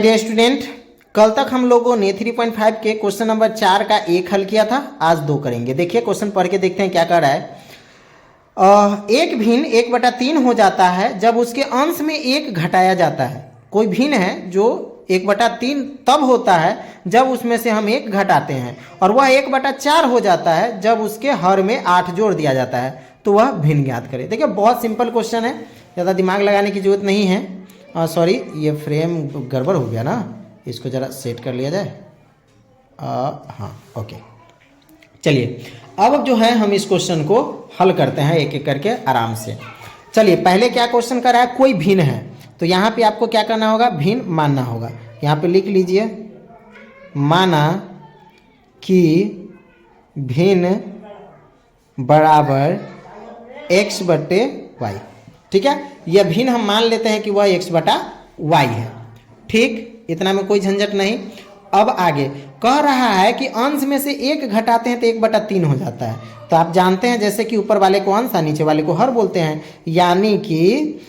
Dear student, कल तक हम लोगों ने 3.5 के क्वेश्चन नंबर 4 का एक हल किया था। आज 2 करेंगे। देखिए क्वेश्चन पढ़ के देखते हैं क्या कर रहा है। एक भिन्न 1/3 हो जाता है जब उसके अंश में 1 घटाया जाता है। कोई भिन्न है जो 1/3 तब होता है जब उसमें से हम 1 घटाते हैं, और वह 1/4 हो जाता है जब उसके हर में 8 जोड़ दिया जाता है। तो वह भिन्न ज्ञात करें। देखिए बहुत सिंपल क्वेश्चन है, ज़्यादा दिमाग लगाने की जरूरत नहीं है। सॉरी, ये फ्रेम गड़बड़ हो गया ना, इसको ज़रा सेट कर लिया जाए। हाँ, ओके। चलिए अब जो है हम इस क्वेश्चन को हल करते हैं एक एक करके आराम से। चलिए पहले क्या क्वेश्चन कर रहा है, कोई भिन्न है, तो यहाँ पे आपको क्या करना होगा, भिन्न मानना होगा। यहाँ पे लिख लीजिए, माना कि भिन्न बराबर x/y। ठीक है, यह भिन्न हम मान लेते हैं कि वह x/y है। ठीक, इतना में कोई झंझट नहीं। अब आगे कह रहा है कि अंश में से 1 घटाते हैं तो 1/3 हो जाता है। तो आप जानते हैं जैसे कि ऊपर वाले को अंश और नीचे वाले को हर बोलते हैं, यानी कि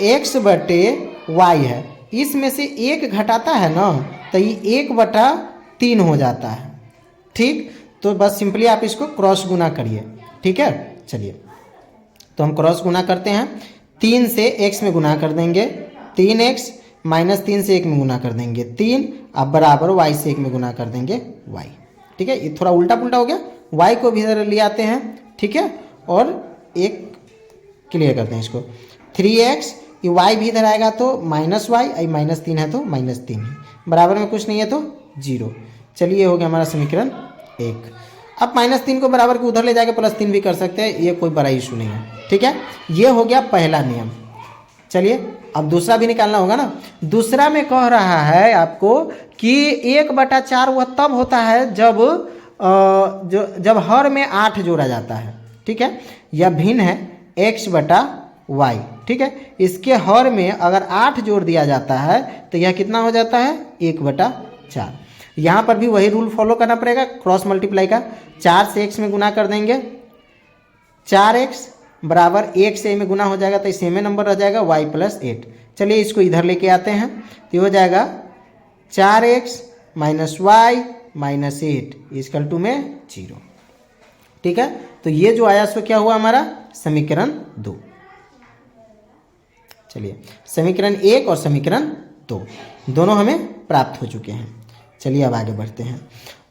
x/y है, इसमें से 1 घटाता है ना तो ये 1/3 हो जाता है। ठीक, तो बस सिंपली आप इसको क्रॉस गुना करिए। ठीक है, चलिए तो हम क्रॉस गुना करते हैं। 3 से x में गुना कर देंगे 3x, -3 से 1 में गुना कर देंगे 3, अब बराबर y से 1 में गुना कर देंगे y। ठीक है, ये थोड़ा उल्टा पुल्टा हो गया, y को भी इधर ले आते हैं। ठीक है, और एक क्लियर करते हैं इसको। 3x, ये y भी इधर आएगा तो -y, -3 है तो -3 ही, बराबर में कुछ नहीं है तो 0। चलिए ये हो गया हमारा समीकरण 1। अब -3 को बराबर के उधर ले जाके +3 भी कर सकते हैं, ये कोई बड़ा इशू नहीं है। ठीक है, ये हो गया पहला नियम। चलिए अब दूसरा भी निकालना होगा ना। दूसरा में कह रहा है आपको कि 1/4 वह तब होता है जब हर में 8 जोड़ा जाता है। ठीक है, यह भिन्न है x/y। ठीक है, इसके हर में अगर 8 जोड़ दिया जाता है तो यह कितना हो जाता है, 1/4। यहाँ पर भी वही रूल फॉलो करना पड़ेगा, क्रॉस मल्टीप्लाई का। 4 से x में गुना कर देंगे, 4x बराबर 1 से a में गुना हो जाएगा तो सेम नंबर रह जाएगा y + 8। चलिए इसको इधर लेके आते हैं, तो ये हो जाएगा 4x - y - 8 = में 0। ठीक है, तो ये जो आया सो क्या हुआ हमारा, समीकरण 2। चलिए समीकरण 1 और समीकरण 2 दोनों हमें प्राप्त हो चुके हैं। चलिए अब आगे बढ़ते हैं।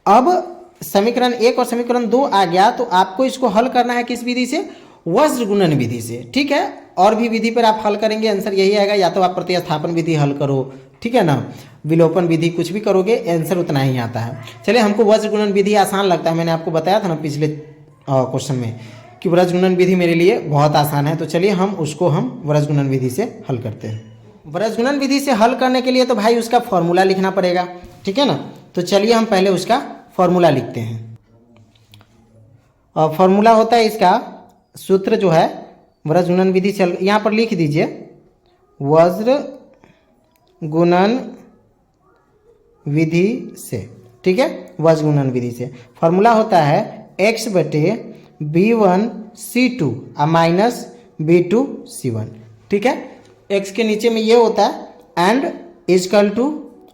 अब समीकरण 1 और समीकरण 2 आ गया, तो आपको इसको हल करना है किस विधि से, वज्र गुणन विधि से। ठीक है, और भी विधि पर आप हल करेंगे आंसर यही आएगा, या तो आप प्रतिस्थापन विधि हल करो, ठीक है ना, विलोपन विधि, कुछ भी करोगे आंसर उतना ही आता है। चलिए हमको वज्र गुणन विधि आसान लगता है, मैंने आपको बताया था ना पिछले क्वेश्चन में कि वज्र गुणन विधि मेरे लिए बहुत आसान है। तो चलिए हम वज्र गुणन विधि से हल करते हैं। वज्र गुणन विधि से हल करने के लिए तो भाई उसका फॉर्मूला लिखना पड़ेगा। ठीक है ना, तो चलिए हम पहले उसका फॉर्मूला लिखते हैं। फॉर्मूला होता है इसका, सूत्र जो है वज्र गुणन विधि से, यहाँ पर लिख दीजिए वज्र गुणन विधि से। ठीक है, वज्र गुणन विधि से फॉर्मूला होता है x/b1c2 -b2c1। ठीक है, x के नीचे में ये होता है एंड =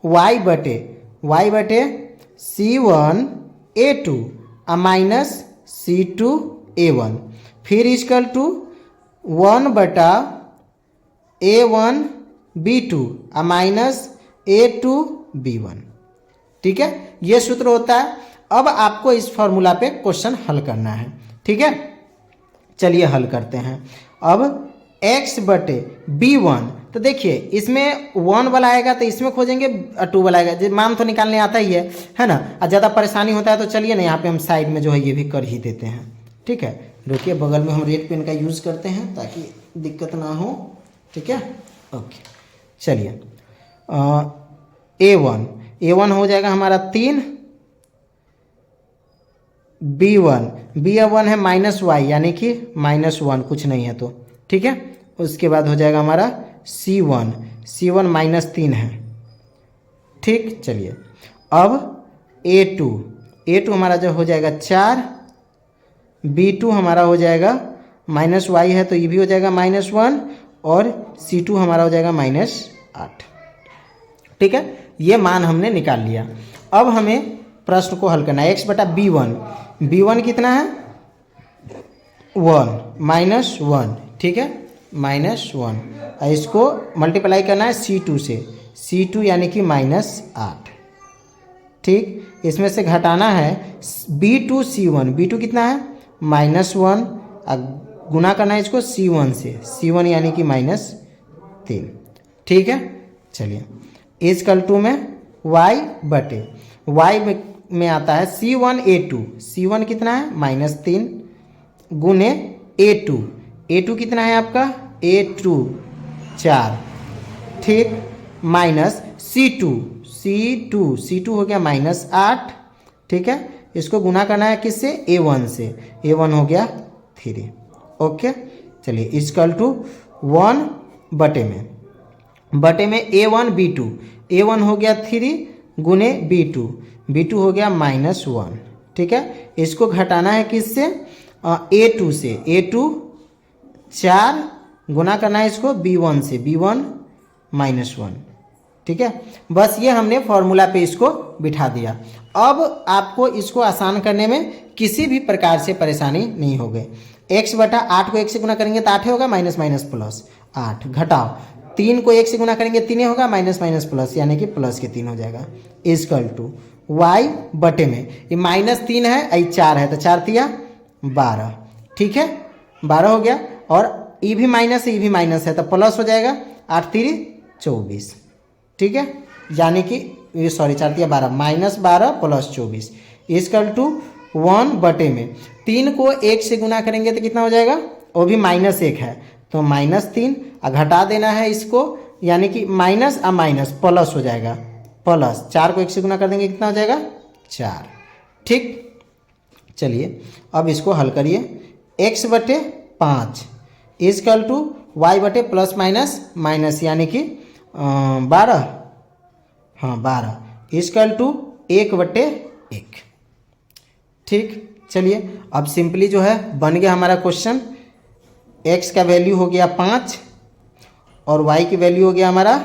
y/c1a2 -c2a1, फिर = 1/a1b2 -a2b1। ठीक है, ये सूत्र होता है। अब आपको इस फॉर्मूला पे क्वेश्चन हल करना है। ठीक है, चलिए हल करते हैं। अब x/b1, तो देखिए इसमें 1 वाला आएगा तो इसमें खोजेंगे, 2 वाला आएगा, जो मान तो निकालने आता ही है ना। और ज़्यादा परेशानी होता है तो चलिए ना यहाँ पे हम साइड में जो है ये भी कर ही देते हैं। ठीक है, रुकिए, बगल में हम रेड पेन का यूज़ करते हैं ताकि दिक्कत ना हो। ठीक है, ओके। चलिए a1 हो जाएगा हमारा 3, b1 है -y यानी कि -1, कुछ नहीं है तो। ठीक है, उसके बाद हो जाएगा हमारा c1 -3 है। ठीक, चलिए अब a2 हमारा जो हो जाएगा 4, b2 हमारा हो जाएगा -y है तो ये भी हो जाएगा -1, और C2 हमारा हो जाएगा -8। ठीक है, ये मान हमने निकाल लिया। अब हमें प्रश्न को हल करना है। x बटा b1 कितना है 1 माइनस 1, ठीक है, माइनस 1। इसको मल्टीप्लाई करना है c2 से, c2 यानी कि -8, ठीक। इसमें से घटाना है b2 c1, b2 कितना है -1, गुना करना है इसको c1 से, c1 यानी कि -3, ठीक है। चलिए इजकल टू में y बटे y में आता है c1a2, c1 कितना है -3 गुने a2 कितना है आपका a2 4, ठीक, माइनस c2 हो गया -8, ठीक है। इसको गुना करना है किससे a1 से, a1 हो गया 3, ओके। चलिए इजकल टू 1 बटे में a1 b2 हो गया 3 गुने b2 हो गया -1, ठीक है। इसको घटाना है किससे a2 से, a2 4 गुना करना है इसको b1 से, b1 -1, ठीक है। बस ये हमने फॉर्मूला पे इसको बिठा दिया। अब आपको इसको आसान करने में किसी भी प्रकार से परेशानी नहीं होगी। x बटा 8 को 1 से गुना करेंगे तो 8 होगा, माइनस माइनस प्लस 8, घटाओ 3 को 1 से गुना करेंगे 3 होगा, माइनस माइनस प्लस यानी कि प्लस के 3 हो जाएगा। इजकल टू y बटे में ये -3 है, आई 4 है तो 4 तिया 12, ठीक है, 12 हो गया। और ये भी माइनस है तो प्लस हो जाएगा, 8 3 24, ठीक है, यानी कि ये सॉरी 4 तिया 12, -12 प्लस 24 इजकल टू 1 बटे में 3 को 1 से गुना करेंगे तो कितना हो जाएगा, वो भी -1 है तो -3, घटा देना है इसको यानी कि माइनस प्लस हो जाएगा, प्लस 4 को 1 से गुना कर देंगे कितना हो जाएगा 4, ठीक। चलिए अब इसको हल करिए। x बटे 5 इजकल टू y बटे प्लस माइनस यानी कि 12, हाँ 12 इजकल टू 1 बटे 1, ठीक। चलिए अब सिंपली जो है बन गया हमारा क्वेश्चन। x का वैल्यू हो गया 5 और y की वैल्यू हो गया हमारा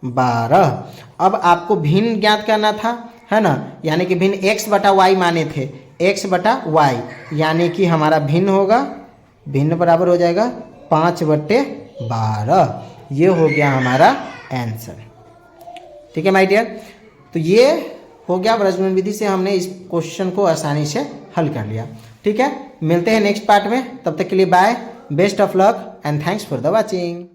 12। अब आपको भिन्न ज्ञात करना था, है ना, यानी कि भिन्न x बटा y माने थे, x बटा y यानी कि हमारा भिन्न होगा, भिन्न बराबर हो जाएगा 5 बटे 12। ये हो गया हमारा आंसर, ठीक है माय डियर। तो ये हो गया व्रजगुणन विधि से हमने इस क्वेश्चन को आसानी से हल कर लिया, ठीक है। मिलते हैं नेक्स्ट पार्ट में, तब तक के लिए bye, best of luck and thanks for the watching.